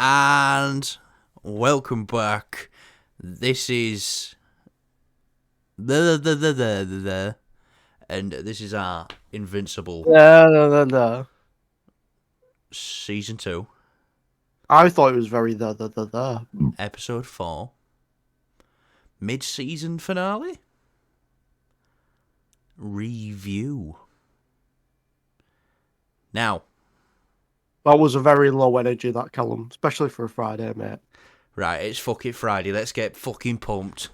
And welcome back. This is and this is our Invincible No. Season 2, I thought it was very the. Episode 4, mid-season finale review. Now, That was a very low energy, that Callum, especially for a Friday, mate. right, it's fucking Friday. Let's get fucking pumped.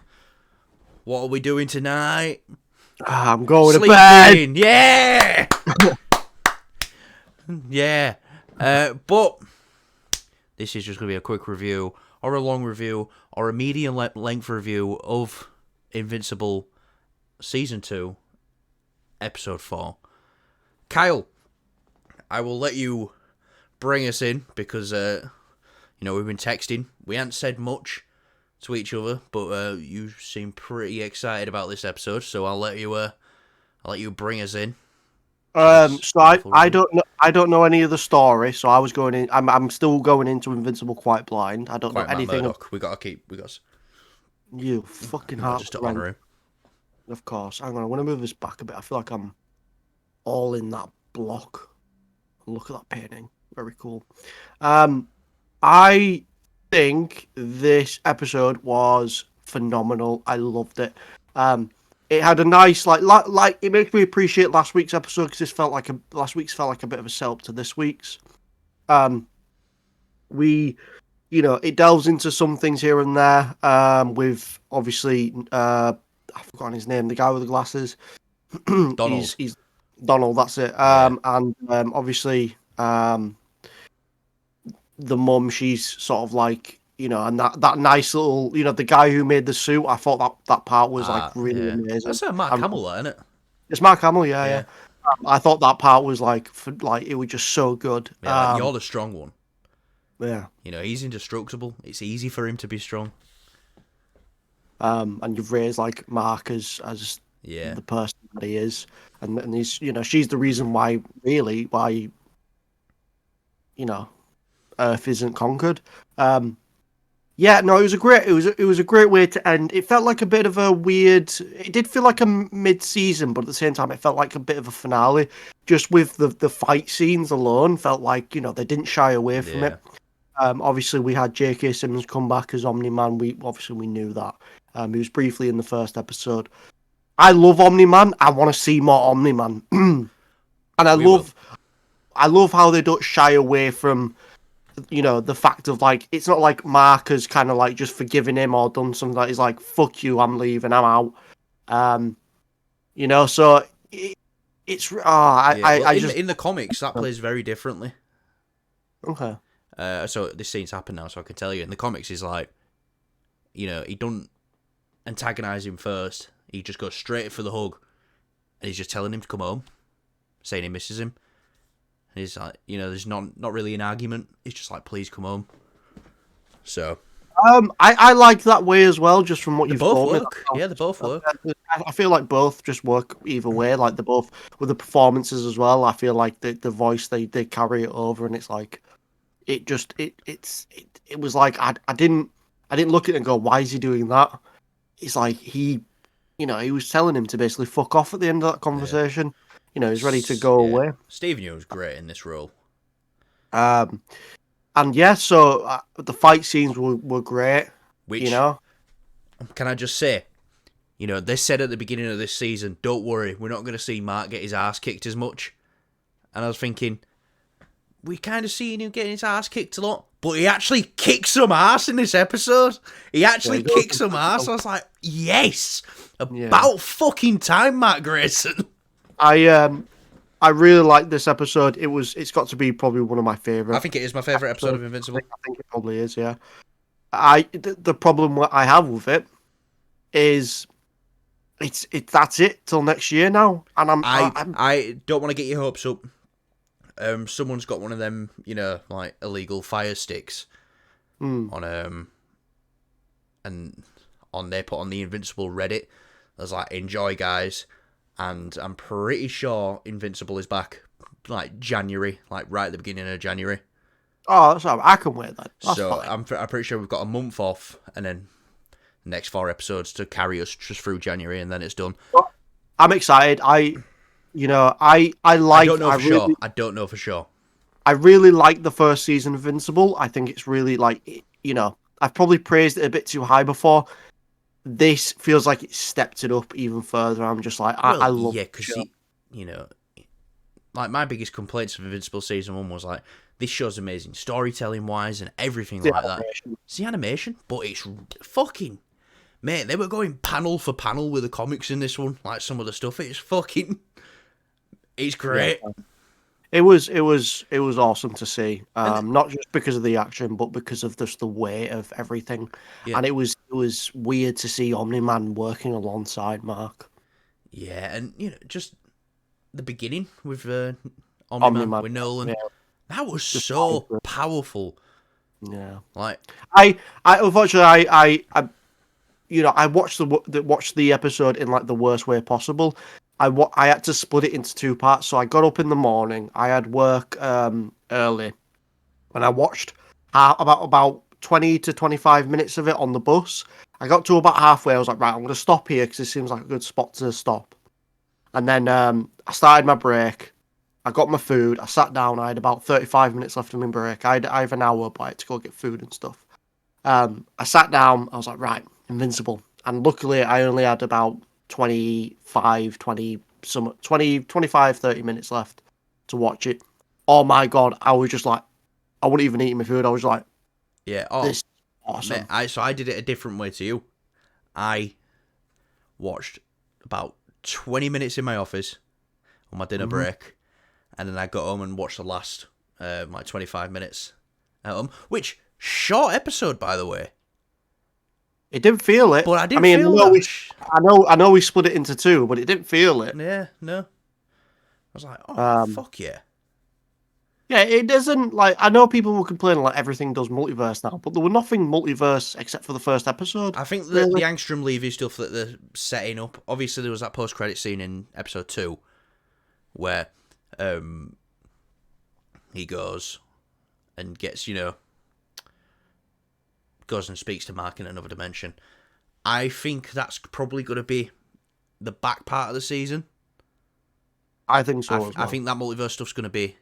What are we doing tonight? I'm going to bed. Sleeping. Yeah. Yeah. But this is just going to be a quick review, or a long review, or a medium length review of Invincible Season 2, Episode 4. Kyle, I will let you bring us in because, we've been texting. We haven't said much to each other, but you seem pretty excited about this episode, so I'll let you bring us in. So I don't know any of the story, so I was going in. I'm still going into Invincible quite blind. I don't know Quite Matt anything. Murdock. You fucking We got just to honour him. Of course. Hang on, I want to move this back a bit. I feel like I'm all in that block. Look at that painting. Very cool. I think this episode was phenomenal. I loved it. It had a nice like it makes me appreciate last week's episode because last week's felt like a bit of a setup to this week's. It delves into some things here and there. With obviously I've forgotten his name, the guy with the glasses. Donald. He's Donald. That's it. Yeah. And obviously the mum, she's sort of like, and that nice little, the guy who made the suit. I thought that part was like really amazing. That's Mark Hamill, isn't it? It's Mark Hamill, yeah. I thought that part was like it was just so good. Yeah, you're the strong one. Yeah. He's indestructible. It's easy for him to be strong. And you've raised like Mark as the person that he is, and he's, she's the reason why Earth isn't conquered. It was a great way to end. It felt like a bit of a weird. It did feel like a mid-season, but at the same time, it felt like a bit of a finale. Just with the fight scenes alone, felt like they didn't shy away from it. Obviously, we had J.K. Simmons come back as Omni-Man. We knew that. He was briefly in the first episode. I love Omni-Man. I want to see more Omni-Man, and I love how they don't shy away from, the fact of like, it's not like Mark has kind of like just forgiven him or done something that he's like, fuck you, I'm leaving, I'm out. So it's in the comics that plays very differently. Okay. So this scene's happened now, so I can tell you. In the comics, he's like, he don't antagonize him first. He just goes straight for the hug, and he's just telling him to come home, saying he misses him. And he's like, there's not really an argument. He's just like, please come home. So, I like that way as well. Just from what you've both told work. me. Yeah, they both work. I feel like both just work either way. Like they're both with the performances as well. I feel like the voice they carry it over, and it's like it was like I didn't look at it and go, why is he doing that? It's like he was telling him to basically fuck off at the end of that conversation. He's ready to go away. Stephen Yeun was great in this role. So the fight scenes were great. Can I just say, they said at the beginning of this season, don't worry, we're not going to see Mark get his ass kicked as much. And I was thinking, we kind of seen him getting his ass kicked a lot, but he actually kicks some ass in this episode. He actually kicks some ass. I was like, yes, about fucking time, Matt Grayson. I really like this episode. It's got to be probably one of my favourite. I think it is my favourite episode of Invincible. I think it probably is, yeah. The problem I have with it is that's it till next year now, and I don't want to get your hopes up. Someone's got one of them, like illegal fire sticks on and they put on the Invincible Reddit. There's like, enjoy guys, and I'm pretty sure Invincible is back like January, like right at the beginning of January. Oh, that's all right. I can wait then. That's So fine. I'm pretty sure we've got a month off, and then next 4 episodes to carry us just through January, and then it's done. But I'm excited. I don't know for sure. I don't know for sure. I really like the first season of Invincible. I think it's really I've probably praised it a bit too high before. This feels like it stepped it up even further. I'm just like, I Well, love yeah, the because show. you know, like my biggest complaints of Invincible season 1 was like this show's amazing storytelling wise and everything The like that. animation. It's the animation, but it's fucking mate. They were going panel for panel with the comics in this one. Like some of the stuff, it's Yeah. great. It was awesome to see. And Not just because of the action, but because of just the weight of everything. yeah, And it was weird to see Omni Man working alongside Mark. yeah, and just the beginning with Omni Omni Man Man. with Nolan. Yeah. That was Just so powerful. yeah. Like, I unfortunately I watched watched the episode in like the worst way possible. I had to split it into two parts. So I got up in the morning. I had work early, and I watched about 20 to 25 minutes of it on the bus. I got to about halfway. I was like, right, I'm going to stop here because it seems like a good spot to stop. And then I started my break. I got my food. I sat down. I had about 35 minutes left of my break. I have an hour, but I had to go get food and stuff. I sat down. I was like, right, Invincible. And luckily, I only had about 25, 20, 25, 30 minutes left to watch it. Oh my God. I was just like, I wouldn't even eat my food. I was like, yeah, this is mate, awesome. I did it a different way to you. I watched about 20 minutes in my office on my dinner Mhm. break, and then I got home and watched the last like 25 minutes at home, which short episode by the way, It didn't feel it. but I I didn't mean, feel that. I know we split it into two, but it didn't feel it. Yeah, no, I was like, oh Um, fuck yeah, yeah, it doesn't like. I know people will complain like everything does multiverse now, but there were nothing multiverse except for the first episode, I think the really. Angstrom Levy stuff that they're setting up. Obviously, there was that post-credit scene in episode 2 where he goes and gets goes and speaks to Mark in another dimension. I think that's probably going to be the back part of the season. I think so as I well. think that multiverse stuff's going to be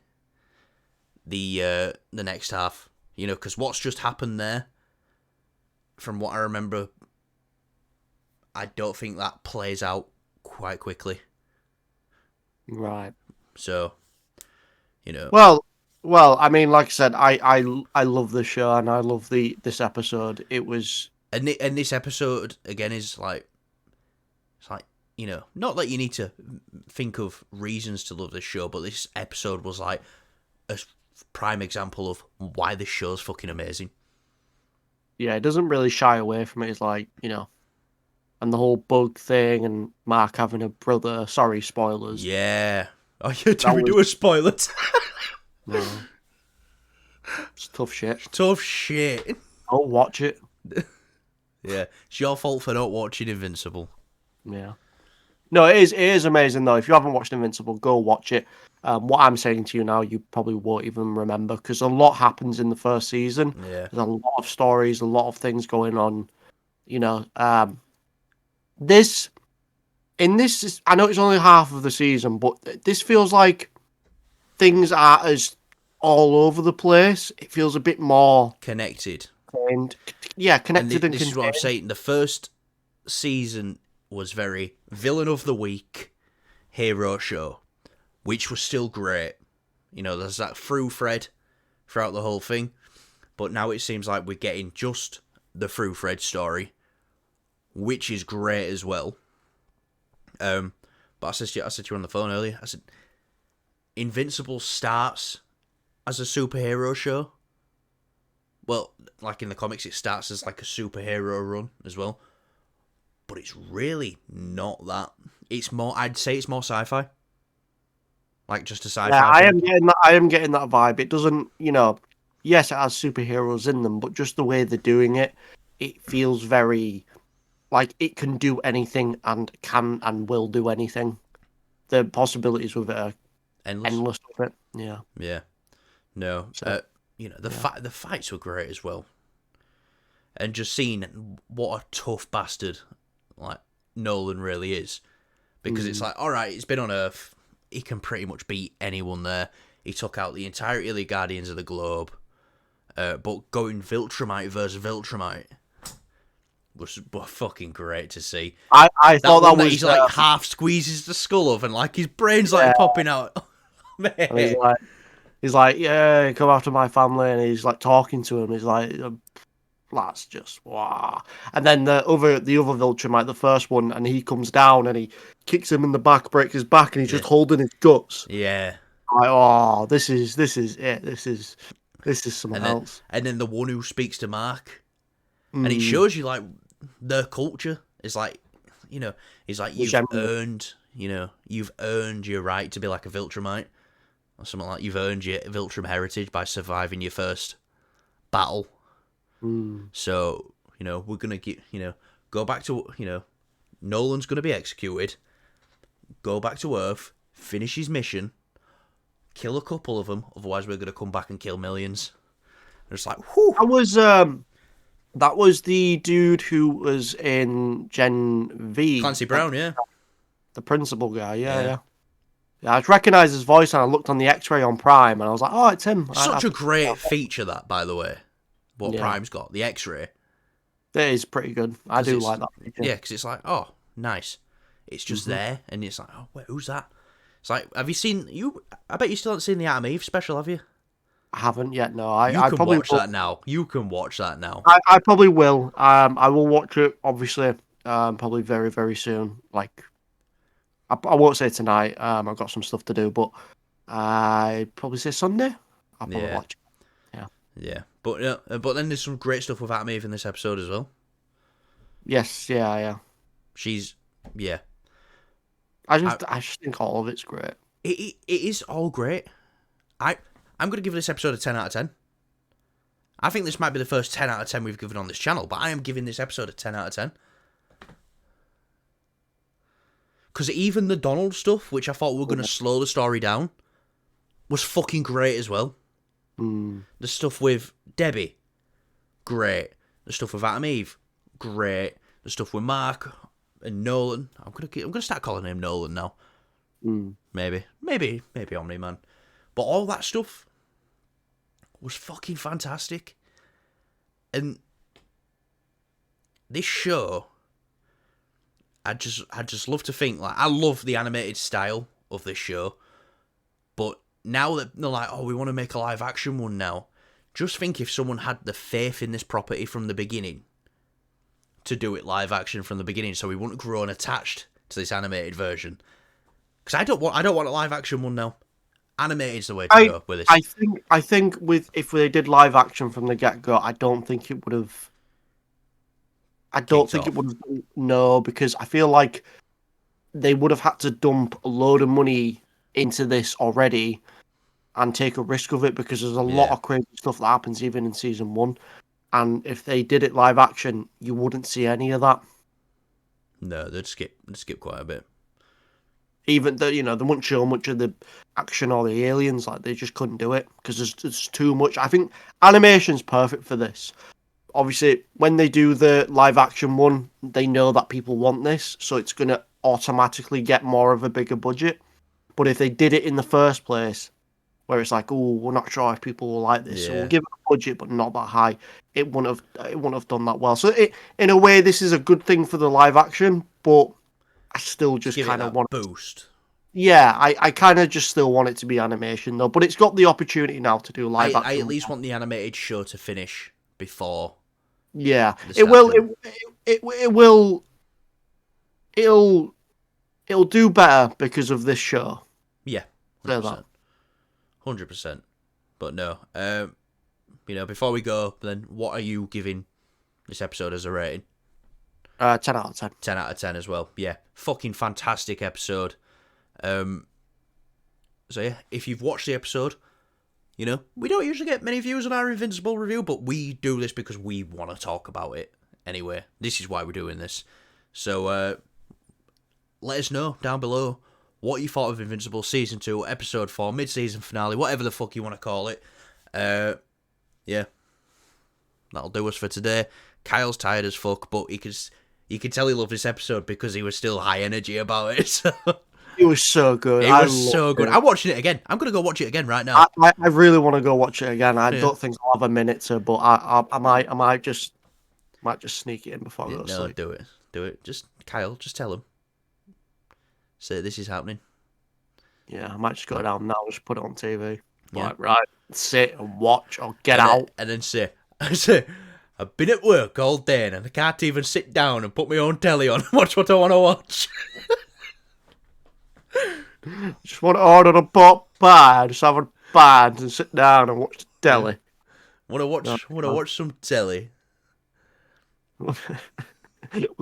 the next half. Because what's just happened there, from what I remember, I don't think that plays out quite quickly. Right. So, Well, I mean, like I said, I love the show and I love this episode. It was and this episode again is like, it's like not that you need to think of reasons to love this show, but this episode was like a prime example of why this show's fucking amazing. yeah, it doesn't really shy away from it. It's like and the whole bug thing and Mark having a brother. Sorry, spoilers. Yeah. Oh yeah, That did we was do a spoiler? no, it's tough shit. Tough shit. Don't watch it. Yeah, it's your fault for not watching Invincible. Yeah. No, it is amazing though. If you haven't watched Invincible, go watch it. What I'm saying to you now, you probably won't even remember because a lot happens in the first season. Yeah. There's a lot of stories, a lot of things going on. You know, this I know it's only half of the season, but this feels like things are as all over the place. It feels a bit more Connected. contained. Yeah, And connected and this is what I'm contained. saying. The first season was very villain of the week, hero show, which was still great. There's that through thread throughout the whole thing. But now it seems like we're getting just the through thread story, which is great as well. But I said to you on the phone earlier, I said, Invincible starts as a superhero show. Well, like in the comics, it starts as like a superhero run as well. But it's really not that. It's more, I'd say it's more sci-fi. Like just a sci-fi Yeah, I am thing. getting that. I am getting that vibe. It doesn't, yes, it has superheroes in them, but just the way they're doing it, it feels very like it can do anything and can and will do anything. The possibilities with it are Endless. endless with it. Yeah. Yeah. No. So the fights were great as well. And just seeing what a tough bastard like Nolan really is. Because it's like, alright, he's been on Earth. He can pretty much beat anyone there. He took out the entirety of the Guardians of the Globe. But going Viltrumite versus Viltrumite was fucking great to see. I thought that was... He's like half squeezes the skull of and like his brain's like popping out. Man. And he's like, yeah, come after my family. And he's like talking to him. He's like... That's just wow. And then the other Viltrumite, the first one, and he comes down and he kicks him in the back, breaks his back, and he's just holding his guts. Yeah. Like, oh, this is it. This is something else. And then the one who speaks to Mark, and it shows you like their culture is like, it's like you've earned your right to be like a Viltrumite, or something like you've earned your Viltrum heritage by surviving your first battle. So, we're going to go back to, Nolan's going to be executed, go back to Earth, finish his mission, kill a couple of them, otherwise we're going to come back and kill millions. And it's like, whew. That was the dude who was in Gen V. Clancy Brown, yeah. The principal guy, yeah. I recognised his voice and I looked on the X-ray on Prime and I was like, oh, it's him. Such a great feature that, by the way. What Prime's got, the X-ray. That is pretty good. I do like that feature. Yeah, because it's like, oh, nice. It's just there, and it's like, oh, wait, who's that? It's like, have you seen, I bet you still haven't seen the Adam Eve special, have you? I haven't yet, no. I probably watch that now. You can watch that now. I probably will. I will watch it, obviously, probably very, very soon. Like, I won't say tonight. I've got some stuff to do, but I'd probably say Sunday. I'll probably watch it. Yeah, but then there's some great stuff with Adam Eve in this episode as well. Yes, yeah. She's, yeah. I just think all of it's great. It is all great. I'm going to give this episode a 10 out of 10. I think this might be the first 10 out of 10 we've given on this channel, but I am giving this episode a 10 out of 10. Because even the Donald stuff, which I thought were going to slow the story down, was fucking great as well. The stuff with Debbie, great. The stuff with Adam Eve, great. The stuff with Mark and Nolan. I'm gonna start calling him Nolan now. Maybe Omni-Man. But all that stuff was fucking fantastic. And this show, I just love to think, like, I love the animated style of this show, but now that they're like, oh, we want to make a live action one now, just think if someone had the faith in this property from the beginning to do it live action from the beginning, so we wouldn't have grown attached to this animated version. Because I don't want a live action one now. Animated's the way to go with this. I think if they did live action from the get go, I don't think it would have. No, because I feel like they would have had to dump a load of money into this already and take a risk of it, because there's a lot of crazy stuff that happens even in season 1, and if they did it live action, you wouldn't see any of that. No, they'd skip quite a bit. Even though, they wouldn't show much of the action or the aliens, like they just couldn't do it because there's too much. I think animation's perfect for this. Obviously, when they do the live action one, they know that people want this, so it's going to automatically get more of a bigger budget. But if they did it in the first place, where it's like, oh, we're not sure if people will like this, so we'll give it a budget, but not that high, it wouldn't have done that well. So in a way, this is a good thing for the live action, but I still just kind of want boost. Yeah, I kind of just still want it to be animation though, but it's got the opportunity now to do live action. I at least want the animated show to finish before. Yeah, it will. It will. It'll do better because of this show. Yeah, 100%. But no, before we go, then what are you giving this episode as a rating? 10 out of 10. 10 out of 10 as well. Yeah, fucking fantastic episode. So yeah, if you've watched the episode, we don't usually get many views on our Invincible review, but we do this because we want to talk about it anyway. This is why we're doing this. So let us know down below what you thought of Invincible Season 2, Episode 4, mid-season finale, whatever the fuck you want to call it. Yeah. That'll do us for today. Kyle's tired as fuck, but you could tell he loved this episode because he was still high energy about it. So. It was so good. It was so good. I'm watching it again. I'm going to go watch it again right now. I really want to go watch it again. I don't think I'll have a minute to, but I might just sneak it in before I go to sleep. Do it. Just Kyle, just tell him. Say this is happening. Yeah, I might just go down now and just put it on TV. Yeah. Right, sit and watch or get out. And then say, I've been at work all day and I can't even sit down and put my own telly on and watch what I want to watch. Just want to order a pot pie, just have a band and sit down and watch the telly. Want to watch some telly. We're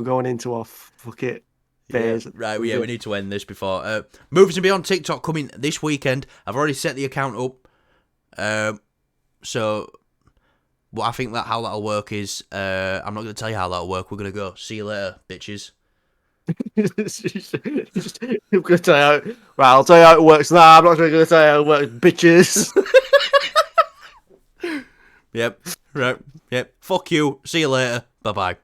going into our fuck it phase. Yeah, right, we need to end this before. Movies and Beyond TikTok coming this weekend. I've already set the account up. So what I think how that'll work is, I'm not going to tell you how that'll work. We're going to go, see you later, bitches. I'm gonna tell you I'll tell you how it works. Nah, I'm not going to tell you how it works, bitches. Yep. Right. Yep. Fuck you. See you later. Bye-bye.